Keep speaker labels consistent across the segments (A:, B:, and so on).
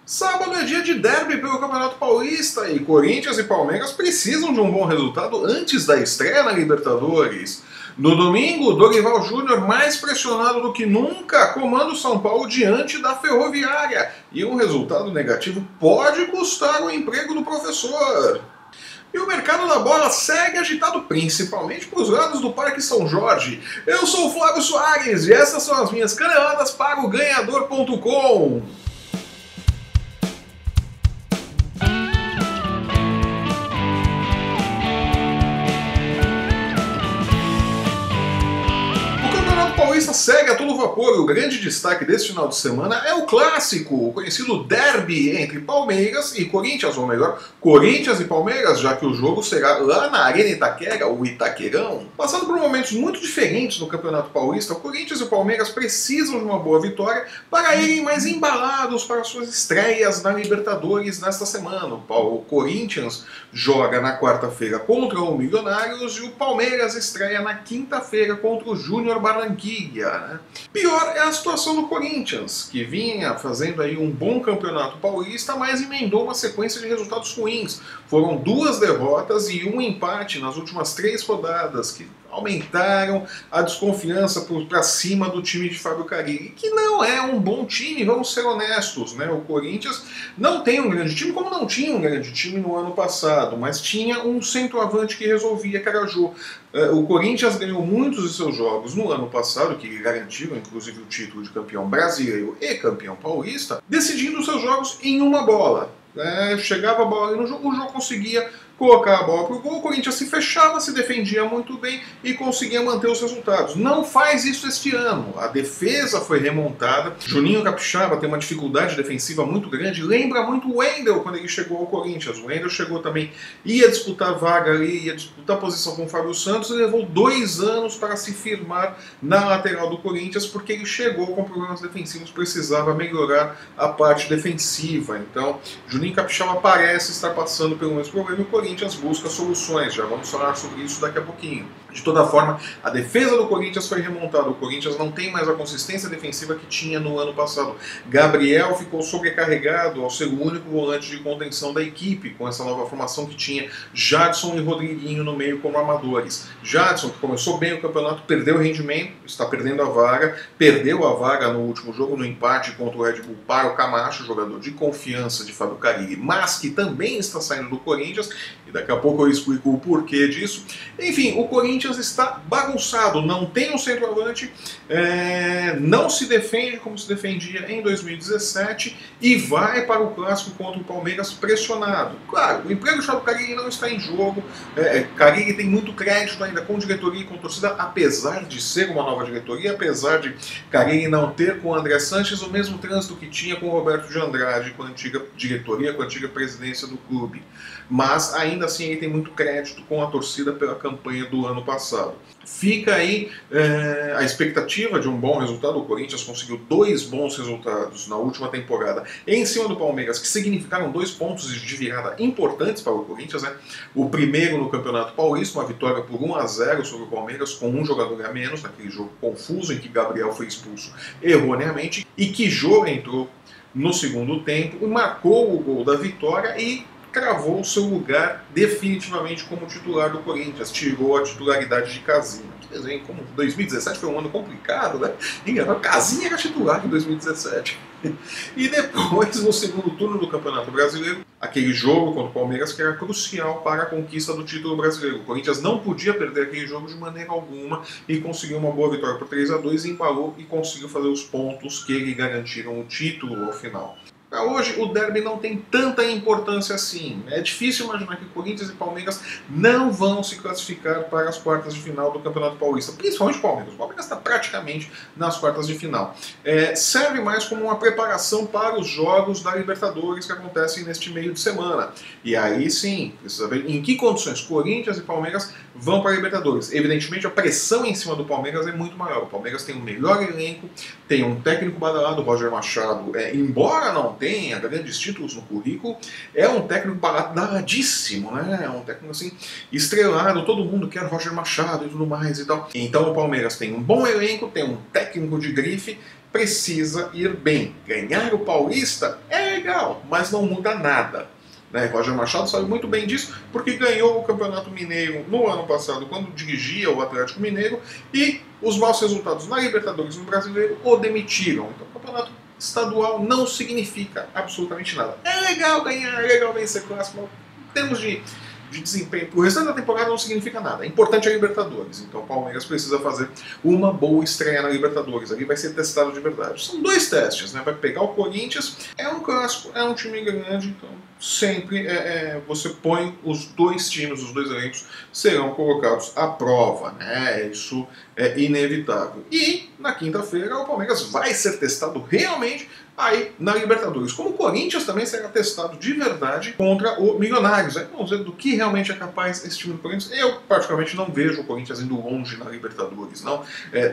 A: Sábado é dia de derby pelo Campeonato Paulista e Corinthians e Palmeiras precisam de um bom resultado antes da estreia na Libertadores. No domingo, Dorival Júnior, mais pressionado do que nunca, comanda o São Paulo diante da Ferroviária. E um resultado negativo pode custar o emprego do professor. E o mercado da bola segue agitado principalmente para os lados do Parque São Jorge. Eu sou o Flávio Soares e essas são as minhas caneladas para o Ganhador.com. O Paulista segue a todo vapor e o grande destaque desse final de semana é o clássico, o conhecido derby entre Palmeiras e Corinthians, ou melhor, Corinthians e Palmeiras, já que o jogo será lá na Arena Itaquera, o Itaquerão. Passando por momentos muito diferentes no Campeonato Paulista, o Corinthians e o Palmeiras precisam de uma boa vitória para irem mais embalados para suas estreias na Libertadores nesta semana. O Corinthians joga na quarta-feira contra o Milionários e o Palmeiras estreia na quinta-feira contra o Júnior Barranquilla. Né? Pior é a situação do Corinthians, que vinha fazendo aí um bom campeonato paulista, mas emendou uma sequência de resultados ruins. Foram 2 derrotas e um empate nas últimas 3 rodadas, que aumentaram a desconfiança para cima do time de Fábio Carille, que não é um bom time, vamos ser honestos, né? O Corinthians não tem um grande time, como não tinha um grande time no ano passado, mas tinha um centroavante que resolvia, que era o Jô. O Corinthians ganhou muitos de seus jogos no ano passado, que garantiram inclusive o título de campeão brasileiro e campeão paulista, decidindo seus jogos em uma bola. Chegava a bola e no jogo, o jogo conseguia colocar a bola para o gol, o Corinthians se fechava, se defendia muito bem e conseguia manter os resultados. Não faz isso este ano. A defesa foi remontada. Juninho Capixaba tem uma dificuldade defensiva muito grande. Lembra muito o Wendel quando ele chegou ao Corinthians. O Wendel chegou também, ia disputar vaga ali, ia disputar posição com o Fábio Santos e levou 2 anos para se firmar na lateral do Corinthians porque ele chegou com problemas defensivos, precisava melhorar a parte defensiva. Então, Juninho Capixaba parece estar passando pelo mesmo problema e o Corinthians busca soluções, já vamos falar sobre isso daqui a pouquinho. De toda forma, a defesa do Corinthians foi remontada, o Corinthians não tem mais a consistência defensiva que tinha no ano passado. Gabriel ficou sobrecarregado ao ser o único volante de contenção da equipe, com essa nova formação que tinha Jadson e Rodriguinho no meio como armadores. Jadson, que começou bem o campeonato, perdeu o rendimento, está perdendo a vaga, perdeu a vaga no último jogo, no empate contra o Red Bull para o Camacho, jogador de confiança de Fábio Carille, mas que também está saindo do Corinthians, e daqui a pouco eu explico o porquê disso. Enfim, o Corinthians está bagunçado, não tem um centroavante, não se defende como se defendia em 2017 e vai para o clássico contra o Palmeiras pressionado. Claro, o emprego do Fábio Carille não está em jogo, Carille tem muito crédito ainda com diretoria e com torcida, apesar de ser uma nova diretoria, apesar de Carille não ter com o André Sanches o mesmo trânsito que tinha com o Roberto de Andrade, com a antiga diretoria, com a antiga presidência do clube. Mas ainda assim ele tem muito crédito com a torcida pela campanha do ano passado. Fica aí a expectativa de um bom resultado. O Corinthians conseguiu 2 bons resultados na última temporada em cima do Palmeiras, que significaram 2 pontos de virada importantes para o Corinthians. Né? O primeiro no Campeonato Paulista, uma vitória por 1-0 sobre o Palmeiras, com um jogador a menos, naquele jogo confuso em que Gabriel foi expulso erroneamente, e que Jô entrou no segundo tempo e marcou o gol da vitória e cravou seu lugar definitivamente como titular do Corinthians, tirou a titularidade de Casinha. Quer dizer, como 2017 foi um ano complicado, né? Casinha era titular em 2017. E depois, no segundo turno do Campeonato Brasileiro, aquele jogo contra o Palmeiras que era crucial para a conquista do título brasileiro. O Corinthians não podia perder aquele jogo de maneira alguma e conseguiu uma boa vitória por 3-2, embalou e conseguiu fazer os pontos que lhe garantiram o título ao final. Para hoje, o derby não tem tanta importância assim. É difícil imaginar que Corinthians e Palmeiras não vão se classificar para as quartas de final do Campeonato Paulista, principalmente o Palmeiras. O Palmeiras está praticamente nas quartas de final. Serve mais como uma preparação para os jogos da Libertadores que acontecem neste meio de semana. E aí sim, precisa ver em que condições Corinthians e Palmeiras vão para a Libertadores. Evidentemente, a pressão em cima do Palmeiras é muito maior. O Palmeiras tem um melhor elenco, tem um técnico badalado, Roger Machado, embora não tenha grandes títulos no currículo, é um técnico badadíssimo, né? É um técnico assim, estrelado, todo mundo quer Roger Machado e tudo mais e tal. Então o Palmeiras tem um bom elenco, tem um técnico de grife, precisa ir bem. Ganhar o Paulista é legal, mas não muda nada. Né? Roger Machado sabe muito bem disso, porque ganhou o Campeonato Mineiro no ano passado, quando dirigia o Atlético Mineiro, e os maus resultados na Libertadores e no Brasileiro o demitiram. Então, o Campeonato Estadual não significa absolutamente nada. É legal ganhar, é legal vencer clássico, mas em termos de desempenho, o restante da temporada não significa nada. É importante a Libertadores, então o Palmeiras precisa fazer uma boa estreia na Libertadores. Ali vai ser testado de verdade. São dois testes, né? Vai pegar o Corinthians, é um clássico, é um time grande, então sempre você põe os dois times, os dois elencos serão colocados à prova, né? Isso é inevitável. E na quinta-feira o Palmeiras vai ser testado realmente aí na Libertadores. Como o Corinthians também será testado de verdade contra o Milionários. Aí vamos ver do que realmente é capaz esse time do Corinthians. Eu, particularmente, não vejo o Corinthians indo longe na Libertadores, não.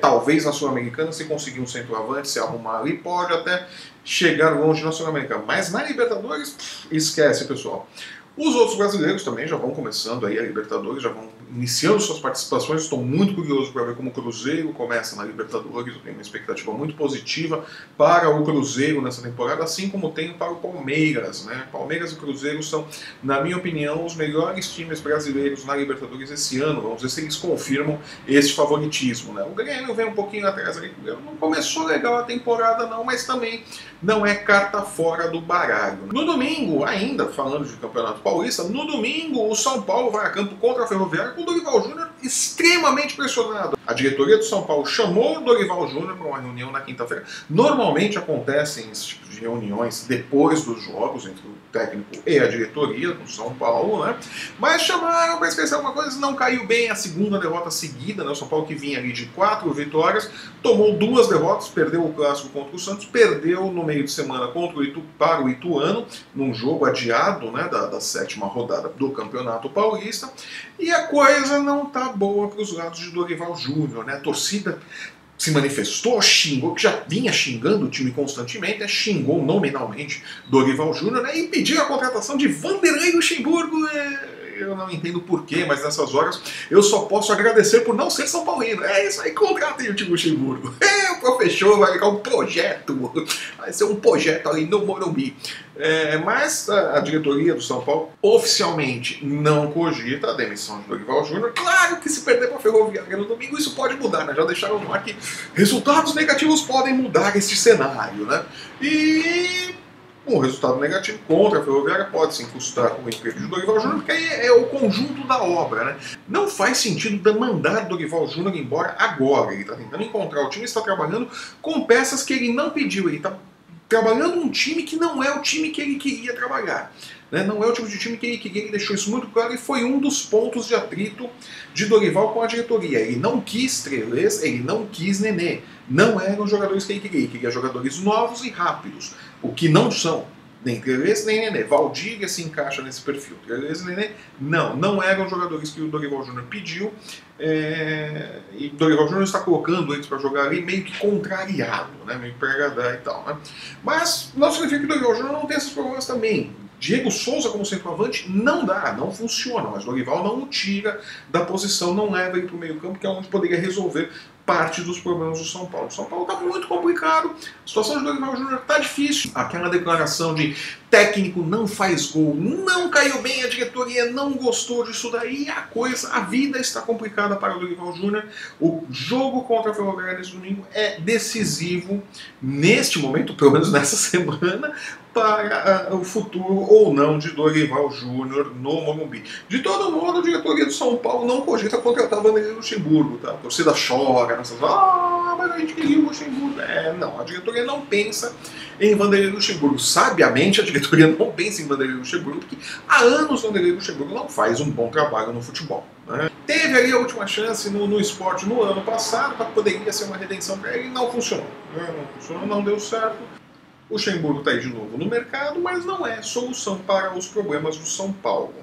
A: Talvez na Sul-Americana, se conseguir um centroavante, se arrumar ali, pode até chegar longe na Sul-Americana. Mas na Libertadores, esquece, pessoal. Os outros brasileiros também já vão começando aí a Libertadores, já vão iniciando suas participações. Estou muito curioso para ver como o Cruzeiro começa na Libertadores. Eu tenho uma expectativa muito positiva para o Cruzeiro nessa temporada, assim como tenho para o Palmeiras, né? Palmeiras e Cruzeiro são, na minha opinião, os melhores times brasileiros na Libertadores esse ano. Vamos ver se eles confirmam esse favoritismo, né? O Grêmio vem um pouquinho atrás ali. Não começou legal a temporada não, mas também não é carta fora do baralho. No domingo, ainda falando de Campeonato Paulista, no domingo o São Paulo vai a campo contra a Ferroviária com o Dorival Júnior extremamente pressionado. A diretoria do São Paulo chamou o Dorival Júnior para uma reunião na quinta-feira. Normalmente acontecem esse tipo de reuniões depois dos jogos entre o técnico e a diretoria do São Paulo, né? Mas chamaram para esquecer alguma coisa, não caiu bem a segunda derrota seguida, né? O São Paulo, que vinha ali de 4 vitórias, tomou 2 derrotas, perdeu o clássico contra o Santos, perdeu no meio de semana contra para o Ituano, num jogo adiado, né, da 7ª rodada do Campeonato Paulista, e a coisa não tá boa para os lados de Dorival Júnior, né? A torcida se manifestou, xingou, que já vinha xingando o time constantemente, né? Xingou nominalmente Dorival Júnior, né? E pediu a contratação de Vanderlei Luxemburgo. Eu não entendo porquê, mas nessas horas eu só posso agradecer por não ser São Paulino. É isso aí, contratem o time Luxemburgo. O professor vai ficar um projeto, vai ser um projeto ali no Morumbi. Mas a diretoria do São Paulo oficialmente não cogita a demissão de Dorival Júnior. Claro que se perder para a Ferroviária no domingo isso pode mudar, né? Já deixaram no ar que resultados negativos podem mudar esse cenário, né? E um resultado negativo contra a Ferroviária pode se incrustar com o emprego de Dorival Júnior, porque aí é o conjunto da obra, né? Não faz sentido mandar Dorival Júnior embora agora. Ele está tentando encontrar o time, está trabalhando com peças que ele não pediu. Ele está trabalhando um time que não é o time que ele queria trabalhar. Né? Não é o tipo de time que ele queria, ele deixou isso muito claro, e foi um dos pontos de atrito de Dorival com a diretoria. Ele não quis Trelez, ele não quis Nenê. Não eram jogadores que ele queria jogadores novos e rápidos, o que não são. Nem Trelez, nem Nenê. Valdívia se encaixa nesse perfil. Trelez e Nenê, não eram jogadores que o Dorival Júnior pediu. E o Dorival Júnior está colocando eles para jogar ali meio que contrariado, né? Meio para agradar e tal. Né? Mas não significa que o Dorival Júnior não tem esses problemas também. Diego Souza como centroavante não dá, não funciona, mas Dorival não o tira da posição, não leva ele para o meio campo, que é onde poderia resolver parte dos problemas do São Paulo. O São Paulo está muito complicado, a situação de Dorival Júnior está difícil. Aquela declaração de técnico não faz gol, não caiu bem, a diretoria não gostou disso daí, a vida está complicada para o Dorival Júnior. O jogo contra a Ferroviária nesse domingo é decisivo neste momento, pelo menos nessa semana, para o futuro ou não de Dorival Júnior no Morumbi. De todo modo, a diretoria do São Paulo não cogita contratar Vanderlei Luxemburgo, tá? A torcida chora, mas a gente queria o Luxemburgo. Não, a diretoria não pensa em Vanderlei Luxemburgo. Sabiamente, a diretoria não pensa em Vanderlei Luxemburgo, porque há anos Vanderlei Luxemburgo não faz um bom trabalho no futebol. Né? Teve ali a última chance no esporte no ano passado, que poderia ser uma redenção para ele, e não funcionou. Não funcionou, não deu certo. O Luxemburgo está aí de novo no mercado, mas não é solução para os problemas do São Paulo.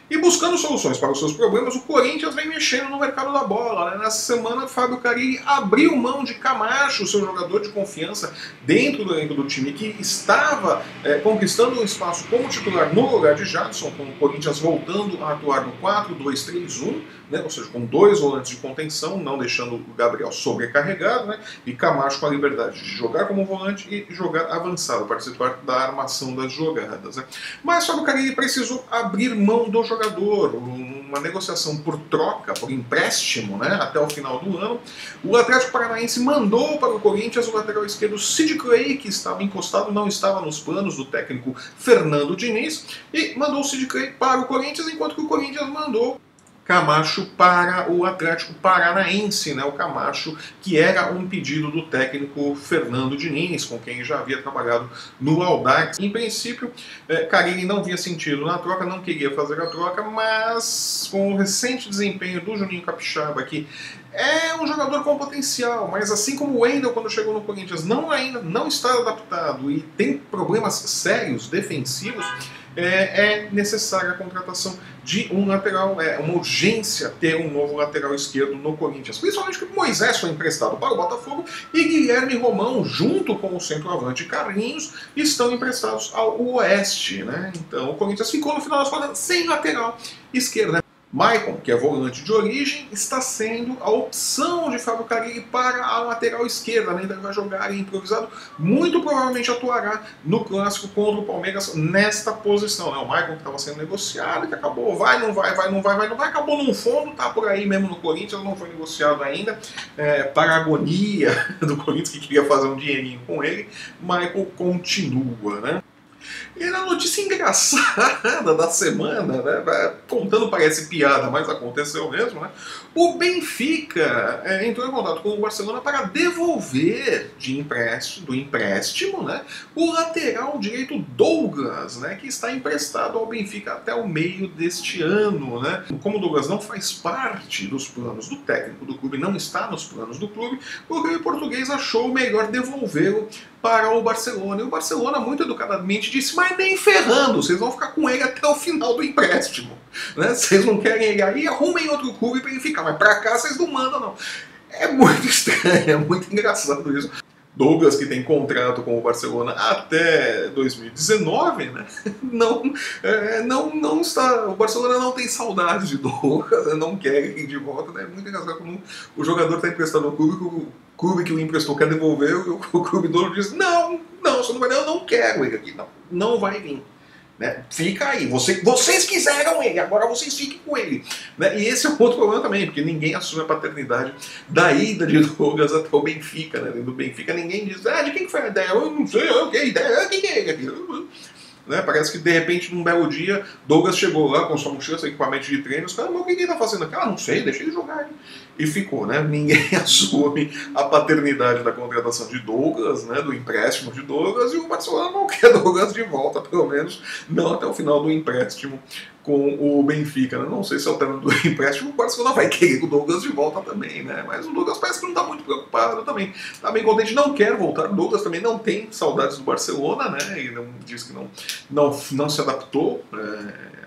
A: E buscando soluções para os seus problemas, o Corinthians vem mexendo no mercado da bola, né? Nessa semana, Fábio Carille abriu mão de Camacho, seu jogador de confiança, dentro do elenco do time, que estava conquistando um espaço como titular no lugar de Jadson, com o Corinthians voltando a atuar no 4-2-3-1, né? Ou seja, com 2 volantes de contenção, não deixando o Gabriel sobrecarregado, né? E Camacho com a liberdade de jogar como volante e jogar avançado, participar da armação das jogadas, né? Mas Fábio Carille precisou abrir mão do jogador, uma negociação por troca, por empréstimo, né, até o final do ano. O Atlético Paranaense mandou para o Corinthians o lateral esquerdo Sid Clay, que estava encostado, não estava nos planos do técnico Fernando Diniz, e mandou o Sid Clay para o Corinthians, enquanto que o Corinthians mandou Camacho para o Atlético Paranaense, né? O Camacho, que era um pedido do técnico Fernando Diniz, com quem já havia trabalhado no Audax. Em princípio, Carille não via sentido na troca, não queria fazer a troca, mas com o recente desempenho do Juninho Capixaba, que é um jogador com potencial, mas assim como o Wendel, quando chegou no Corinthians, ainda não está adaptado e tem problemas sérios defensivos, é necessária a contratação de um lateral, uma urgência ter um novo lateral esquerdo no Corinthians. Principalmente porque Moisés foi emprestado para o Botafogo e Guilherme Romão, junto com o centroavante Carlinhos, estão emprestados ao Oeste, né? Então o Corinthians ficou no final das contas sem lateral esquerdo, né? Maicon, que é volante de origem, está sendo a opção de Fábio Carille para a lateral esquerda, né? Ele vai jogar improvisado, muito provavelmente atuará no clássico contra o Palmeiras nesta posição, né? O Maicon que estava sendo negociado, que acabou, vai, não vai, acabou no fundo, tá por aí mesmo no Corinthians, não foi negociado ainda, para a agonia do Corinthians que queria fazer um dinheirinho com ele. Maicon continua, né? E na notícia engraçada da semana, né, contando parece piada, mas aconteceu mesmo, né, o Benfica entrou em contato com o Barcelona para devolver do empréstimo, né, o lateral direito Douglas, né, que está emprestado ao Benfica até o meio deste ano, né. Como o Douglas não faz parte dos planos do técnico do clube, não está nos planos do clube, o clube português achou melhor devolvê-lo para o Barcelona. E o Barcelona, muito educadamente, disse: mas nem ferrando, vocês vão ficar com ele até o final do empréstimo. Né? Vocês não querem ele aí, arrumem outro clube para ele ficar, mas para cá vocês não mandam, não. É muito estranho, é muito engraçado isso. Douglas, que tem contrato com o Barcelona até 2019, né? Não está. O Barcelona não tem saudade de Douglas, não quer ele de volta, né? É muito engraçado quando o jogador está emprestado ao clube, o clube que o emprestou quer devolver, e o clube dono diz: não, você não vai, eu não quero ele aqui, não vai vir. Né? Fica aí, vocês quiseram ele, agora vocês fiquem com ele. Né? E esse é um outro problema também, porque ninguém assume a paternidade da ida de Douglas até o Benfica. Né? Do Benfica ninguém diz: de quem foi a ideia? Eu não sei, que ideia, quem é ele aqui? Né? Parece que de repente, num belo dia, Douglas chegou lá com sua mochila, seu equipamento de treino, os caras: mas o que ele tá fazendo aqui? Não sei, deixa ele jogar. E ficou, né? Ninguém assume a paternidade da contratação de Douglas, né? Do empréstimo de Douglas, e o Barcelona não quer Douglas de volta, pelo menos não até o final do empréstimo com o Benfica. Né? Não sei se ao término do empréstimo o Barcelona vai querer o Douglas de volta também, né? Mas o Douglas parece que não está muito preocupado também. Está bem contente, não quer voltar. O Douglas também não tem saudades do Barcelona, né? Ele diz que não se adaptou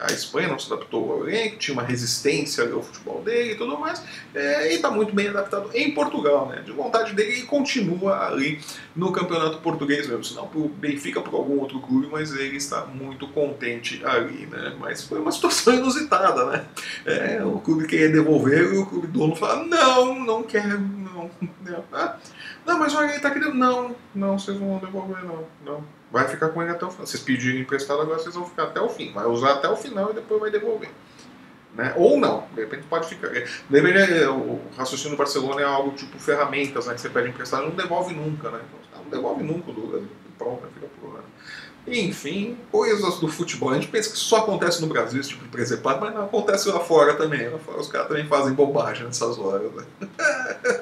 A: à Espanha, não se adaptou ao elenco, tinha uma resistência ao futebol dele e tudo mais, e está muito bem adaptado em Portugal, né? De vontade dele, ele continua ali no campeonato português mesmo, se não pro Benfica, por algum outro clube, mas ele está muito contente ali, né? Mas foi uma situação inusitada, né? O clube queria devolver e o clube dono fala: não quero, não. Não, mas olha, ele tá querendo. Não, vocês não vão devolver, não. Vai ficar com ele até o final. Vocês pediram emprestado, agora vocês vão ficar até o fim. Vai usar até o final e depois vai devolver. Né? Ou não, de repente pode ficar. De repente, o raciocínio do Barcelona é algo tipo ferramentas, né? Que você pede emprestado e não devolve nunca, né? Então, não devolve nunca o Douglas. Pronto, fica por lá. Enfim, coisas do futebol. A gente pensa que só acontece no Brasil, esse tipo de presepada, mas não acontece lá fora também. Lá fora os caras também fazem bobagem nessas horas. Né?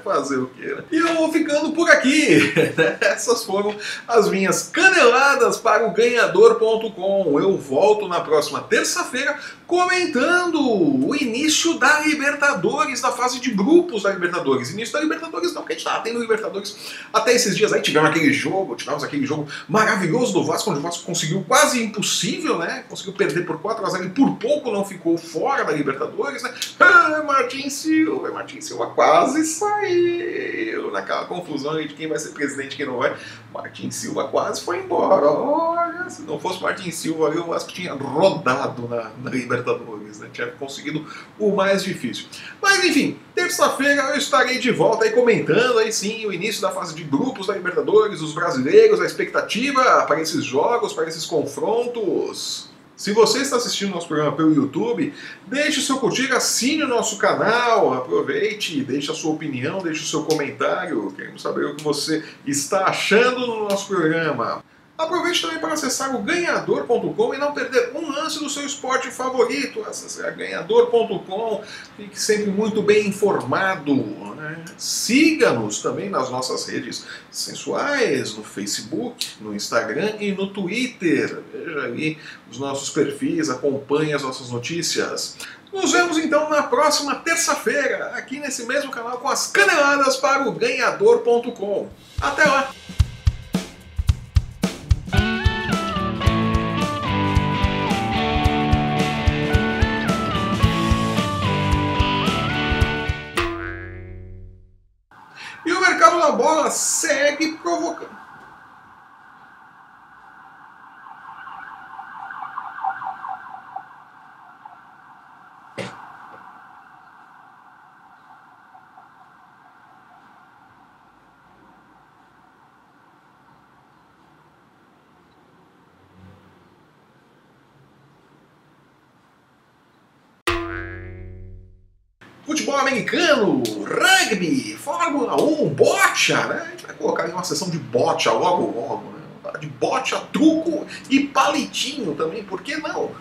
A: Fazer o quê, né? E eu vou ficando por aqui. Essas foram as minhas caneladas para o ganhador.com. Eu volto na próxima terça-feira comentando o início da Libertadores, da fase de grupos da Libertadores. Início da Libertadores não, porque a gente estava tendo Libertadores até esses dias aí. Tivemos aquele jogo maravilhoso do Vasco, onde o Vasco Vasco conseguiu quase impossível, né? Conseguiu perder por 4-0 e por pouco não ficou fora da Libertadores, né? Martin Silva quase saiu naquela confusão aí de quem vai ser presidente e quem não vai. Martin Silva quase foi embora. Olha, se não fosse Martin Silva, o Vasco tinha rodado na Libertadores, né? Tinha conseguido o mais difícil. Mas enfim, terça-feira eu estarei de volta aí comentando aí sim o início da fase de grupos da Libertadores, os brasileiros, a expectativa para esses jogos, para esses confrontos. Se você está assistindo nosso programa pelo YouTube, deixe o seu curtir, assine o nosso canal, aproveite, deixe a sua opinião, deixe o seu comentário. Queremos saber o que você está achando no nosso programa. Aproveite também para acessar o ganhador.com e não perder um lance do seu esporte favorito. Acesse ganhador.com, fique sempre muito bem informado, né? Siga-nos também nas nossas redes sensuais, no Facebook, no Instagram e no Twitter. Veja aí os nossos perfis, acompanhe as nossas notícias. Nos vemos então na próxima terça-feira, aqui nesse mesmo canal com as caneladas para o ganhador.com. Até lá! E o mercado da bola segue provocando. Futebol americano, rugby, Fórmula 1, bocha, né? A gente vai colocar aí uma sessão de bocha logo, né? De bocha, truco e palitinho também, por que não?